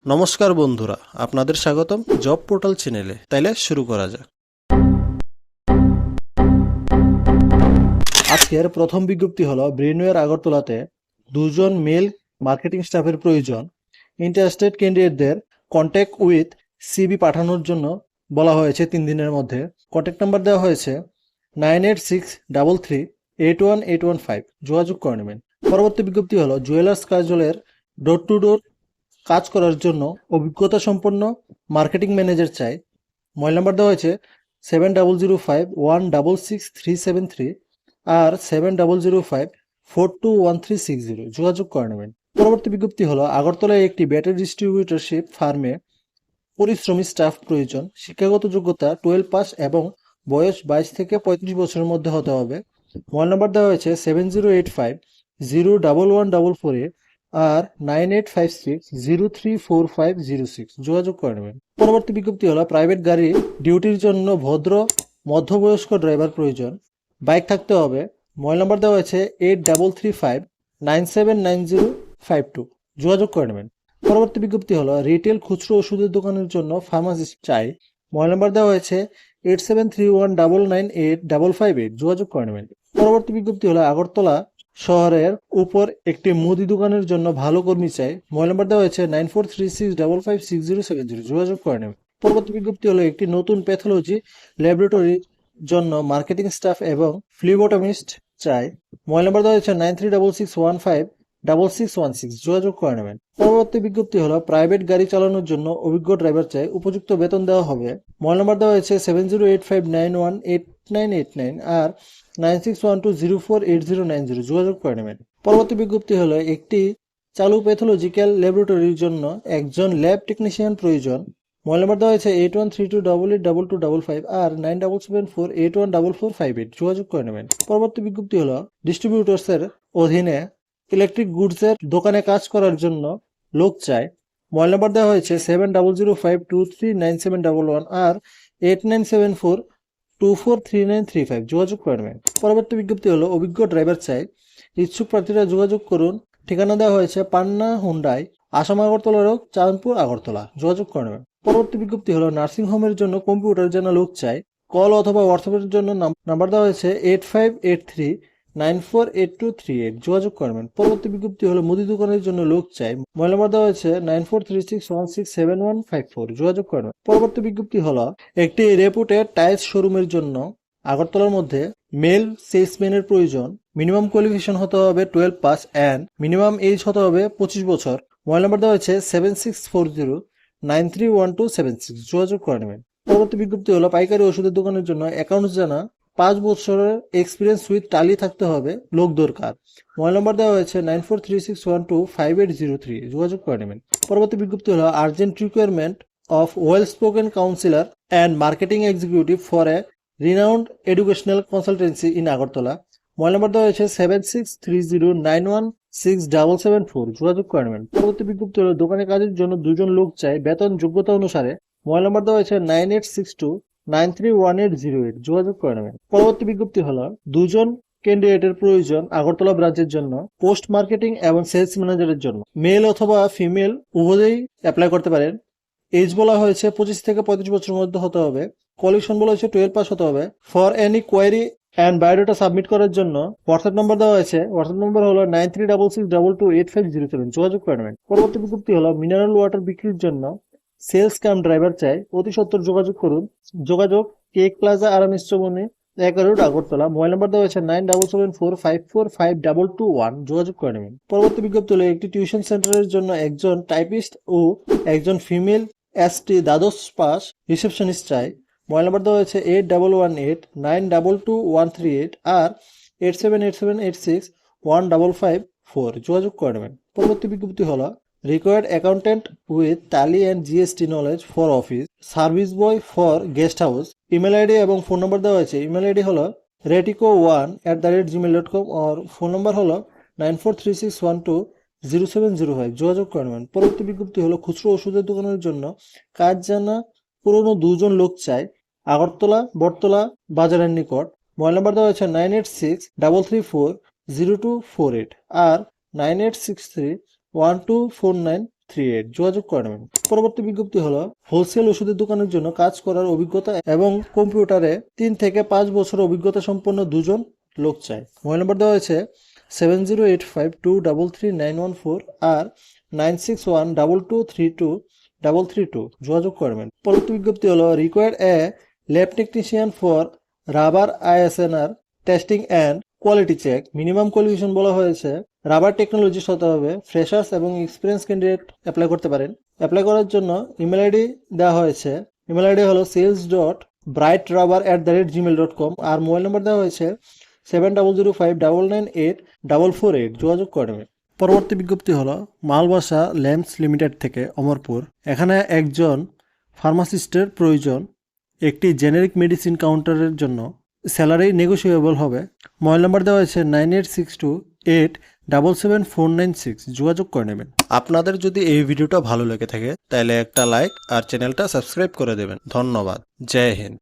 নমস্কার বন্ধুরা, আপনাদের স্বাগতম জব পোর্টাল চ্যানেলে। তাইলে শুরু করা যাক। আজকের প্রথম বিজ্ঞপ্তি হলো ব্রেনওয়্যার আগরতলাতে 2 জন মেল মার্কেটিং স্টাফের প্রয়োজন। ইন্টারেস্টেড ক্যান্ডিডেটদের কন্ট্যাক্ট উইথ সিবি পাঠানোর জন্য বলা হয়েছে 3 দিনের মধ্যে। কন্ট্যাক্ট নাম্বার দেওয়া হয়েছে 9863381815। যোগাযোগ করে নেবেন। পরবর্তী বিজ্ঞপ্তি হলো জুয়েলার্স কাজলের ডোর টু ডোর কাজ করার জন্য অভিজ্ঞতা সম্পন্ন মার্কেটিং ম্যানেজার চাই। মোবাইল নাম্বার দেওয়া হয়েছে 7005166373 আর 7005421360। যোগাযোগ করে নেবেন। পরবর্তী বিজ্ঞপ্তি হলো আগরতলায় একটি ব্যাটারি ডিস্ট্রিবিউটরশিপ ফার্মে পরিশ্রমী স্টাফ প্রয়োজন। শিক্ষাগত যোগ্যতা 12 পাস এবং বয়স 22 থেকে 35 বছরের মধ্যে হতে হবে। মোবাইল নাম্বার দেওয়া হয়েছে 7085011448 আর 9856034506। যোগাযোগ করে নেবেন। পরবর্তী বিজ্ঞপ্তি হলো প্রাইভেট গাড়ি ডিউটির জন্য ভদ্র মধ্যবয়স্ক ড্রাইভার প্রয়োজন। বাইক থাকতে হবে। মোবাইল নাম্বার দেওয়া হয়েছে 8335979052। যোগাযোগ করে নেবেন। পরবর্তী বিজ্ঞপ্তি হলো রিটেল খুচরো ওষুধের দোকানের জন্য ফার্মাসিস্ট চাই। মোবাইল নাম্বার দেওয়া হয়েছে 8731998558। যোগাযোগ করে নেবেন। পরবর্তী বিজ্ঞপ্তি হলো আগরতলা শহরের উপর একটি মুদি দোকানের জন্য ভালো কর্মী চাই। মোবাইল নাম্বার দেওয়া হয়েছে 9436556070। যোগাযোগ করে নেবেন। পরবর্তী বিজ্ঞপ্তি হলো একটি নতুন প্যাথোলজি ল্যাবরেটরির জন্য মার্কেটিং স্টাফ এবং ফ্লিবোটমিস্ট চাই। মোবাইল নাম্বার দেওয়া হয়েছে 9366156616। যোগাযোগ করে নেবেন। পরবর্তী বিজ্ঞপ্তি হলো প্রাইভেট গাড়ি চালানোর জন্য অভিজ্ঞ ড্রাইভার চাই। উপযুক্ত বেতন দেওয়া হবে। মোবাইল নাম্বার দেওয়া হয়েছে 7085918989 আর 9612048090। যোগাযোগ করে নেবেন। পরবর্তী বিজ্ঞপ্তি হলো একটি চালু প্যাথোলজিক্যাল ল্যাবরেটরির জন্য একজন ল্যাব টেকনিশিয়ান প্রয়োজন। মোবাইল নাম্বার দেওয়া হয়েছে 8132882255 আর 9774814458। যোগাযোগ করে নেবেন। পরবর্তী বিজ্ঞপ্তি হলো ডিস্ট্রিবিউটরসের অধীনে ইলেকট্রিক গুডসের দোকানে কাজ করার জন্য লোক চাই। মোবাইল নাম্বার দেওয়া হয়েছে 7005239711 আর 8974243935। যোগাযোগ করে নেবেন। পরবর্তী বিজ্ঞপ্তি হলো অভিজ্ঞ ড্রাইভার চাই। ইচ্ছুক প্রার্থীরা যোগাযোগ করুন। ঠিকানা দেওয়া হয়েছে পান্না হুন্ডাই, আসাম আগরতলা রোড, চাঁদপুর আগরতলা। যোগাযোগ করে নেবেন। পরবর্তী বিজ্ঞপ্তি হলো নার্সিং হোমের জন্য কম্পিউটার জানা লোক চাই। কল অথবা হোয়াটসঅ্যাপের জন্য নাম্বার দেওয়া হয়েছে 8583948238। যোগাযোগ করবেন। পরবর্তী বিজ্ঞপ্তি হলো মুদি দোকানের জন্য লোক চাই। মোবাইল নাম্বার দেওয়া হয়েছে 9436167154। যোগাযোগ করবেন। পরবর্তী বিজ্ঞপ্তি হলো একটি রেপুটেড টাইলস শোরুমের জন্য আগরতলার মধ্যে মেল সেলসম্যানের প্রয়োজন। মিনিমাম কোয়ালিফিকেশন হতে হবে 12 পাস অ্যান্ড মিনিমাম এজ হতে হবে 25 বছর। মোবাইল নাম্বার দেওয়া হয়েছে 7640931276। যোগাযোগ করে নেবেন। পরবর্তী বিজ্ঞপ্তি হলো পাইকারি ওষুধের দোকানের জন্য অ্যাকাউন্টস জানা 5 বছরের এক্সপিরিয়েন্স উইথ টালি থাকতে হবে। লোক দরকার। মোবাইল নাম্বার দেওয়া হয়েছে 9436125803। যোগাযোগ করে নেবেন। পরবর্তী বিজ্ঞপ্তি হলো urgent requirement of well spoken councillor and marketing executive for a renowned educational consultancy in Agartala. Mobile number দেওয়া হয়েছে 7630916774। যোগাযোগ করে নেবেন। পরবর্তী বিজ্ঞপ্তি হলো দোকানে কাজের জন্য 2 জন লোক চাই বেতন যোগ্যতা অনুসারে। মোবাইল নাম্বার দেওয়া হয়েছে 9862931808। যোগাযোগ করে নেবেন। পরবর্তী বিজ্ঞপ্তি হলো 2 জন ক্যান্ডিডেটের প্রয়োজন আগরতলা ব্রাঞ্চের জন্য পোস্ট মার্কেটিং এবং সেলস ম্যানেজারের জন্য। মেল অথবা ফিমেল উভয়ই অ্যাপ্লাই করতে পারেন। এজ বলা হয়েছে 25 থেকে 35 বছরের মধ্যে হতে হবে। কোয়ালিফিকেশন বলা হয়েছে 12 পাস হতে হবে। For any query and biodata submit করার জন্য হোয়াটসঅ্যাপ নাম্বার দেওয়া হয়েছে। হোয়াটসঅ্যাপ নাম্বার হলো 9366228507। যোগাযোগ করে নেবেন। পরবর্তী বিজ্ঞপ্তি হলো মিনারেল ওয়াটার বিক্রির জন্য সেলস কাম ড্রাইভার চাই। অতি সত্বর যোগাযোগ করুন। যোগাযোগ কেক প্লাজা আরামিস Chaumuhani 11 road Agartala. Mobile number দেওয়া হয়েছে 9774545221। যোগাযোগ করে নেবেন। পরবর্তী বিজ্ঞপ্তি হলো একটি টিউশন সেন্টারের জন্য একজন টাইপিস্ট ও একজন ফিমেল এসটি দ্বাদশ পাস রিসেপশনিস্ট চাই। মোবাইল নাম্বার দেওয়া হয়েছে 8118922138 আর 8787861554। যোগাযোগ করে নেবেন। পরবর্তী বিজ্ঞপ্তি হলো রিকোয়ার্ড অ্যাকাউন্টেন্ট উইথ টালি and GST knowledge for office service boy for guest house. Email ID এবং ফোন নাম্বার দেওয়া হয়েছে। ইমেল আইডি হলো retico1@gmail.com আর ফোন নাম্বার হলো 9436120705। যোগাযোগ করে নেবেন। পরবর্তী বিজ্ঞপ্তি হলো খুচরো ওষুধের দোকানের জন্য কাজ জানা পুরনো 2 জন লোক চাই আগরতলা বটতলা বাজারের নিকট। মোবাইল নাম্বার দেওয়া হয়েছে 9863340248 আর 98631249 38 যোগাযোগ করে নেবেন। পরবর্তী বিজ্ঞপ্তি হলো হোলসেল ওষুধের দোকানের জন্য কাজ করার অভিজ্ঞতা এবং কম্পিউটারে 3 থেকে 5 বছর অভিজ্ঞতা সম্পন্ন দুজন লোক চায়। মোবাইল নম্বর দেওয়া হয়েছে 7085233914 আর 9612232332 যোগাযোগ করবেন। পরবর্তী বিজ্ঞপ্তি হলো required a lab technician for rubber ISNR testing and quality check. Minimum qualification বলা হয়েছে রাবার টেকনোলজিস্ট হতে হবে। ফ্রেশার্স এবং এক্সপিরিয়েন্স ক্যান্ডিডেট অ্যাপ্লাই করতে পারেন। অ্যাপ্লাই করার জন্য ইমেল আইডি দেওয়া হয়েছে। ইমেল আইডি হলো sales.brightrubber@gmail.com আর মোবাইল নম্বর দেওয়া হয়েছে 7005998448 যোগাযোগ করবেন। পরবর্তী বিজ্ঞপ্তি হলো মালবাসা ল্যাম্পস লিমিটেড থেকে অমরপুর। এখানে একজন ফার্মাসিস্টের প্রয়োজন। একটি জেনেরিক মেডিসিন কাউন্টারের জন্য স্যালারি নেগোশিয়েবল হবে। মোবাইল নাম্বার দেওয়া হয়েছে 9862877496 যোগাযোগ করে নেবেন। আপনাদের যদি এই ভিডিওটা ভালো লেগে থাকে তাহলে একটা লাইক আর চ্যানেলটা সাবস্ক্রাইব করে দেবেন। ধন্যবাদ। জয় হিন্দ।